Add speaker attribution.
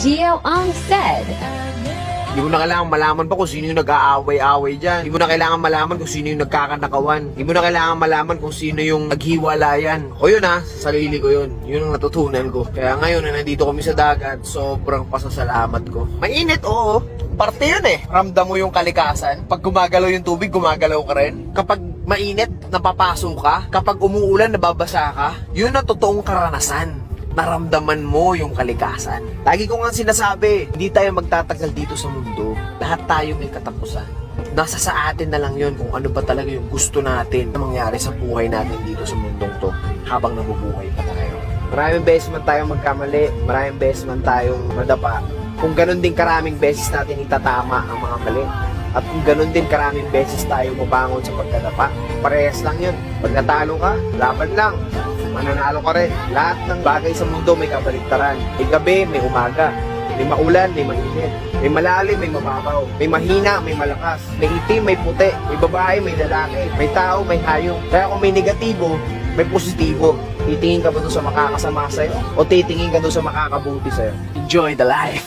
Speaker 1: Gio Ang said.
Speaker 2: Hindi mo na kailangan malaman pa kung sino yung nag-aaway-aaway dyan. Hindi mo na kailangan malaman kung sino yung nagkakanakawan. Hindi mo na kailangan malaman kung sino yung naghiwalayan. O yun ha, sa sarili ko yun. Yun ang natutunan ko. Kaya ngayon na nandito kami sa dagat, sobrang pasasalamat ko. Mainit, oo. Parte yun eh. Ramdam mo yung kalikasan. Pag gumagalaw yung tubig, gumagalaw ka rin. Kapag mainit, napapasok ka. Kapag umuulan, nababasa ka. Yun ang totoong karanasan. Naramdaman mo yung kalikasan. Lagi ko nga sinasabi, hindi tayo magtatagal dito sa mundo. Lahat tayo may katapusan. Nasa sa atin na lang yun kung ano ba talaga yung gusto natin na mangyari sa buhay natin dito sa mundong to habang nabubuhay pa tayo. Maraming beses man tayong magkamali, maraming beses man tayong madapa. Kung ganun din karaming beses natin itatama ang mga mali. At kung ganun din karaming beses tayo mabangon sa pagkadapa, parehas lang yun. Pag natalo ka, laban lang. Mananalo ka rin. Lahat ng bagay sa mundo may kabaligtaran. May gabi, may umaga. May maulan, may mainit. May malalim, may mababaw. May mahina, may malakas. May itim, may puti. May babae, may lalaki. May tao, may hayop. Kaya kung may negatibo, may positibo. Titingin ka ba doon sa makakasama sa'yo? O titingin ka doon sa makakabuti sa'yo? Enjoy the life!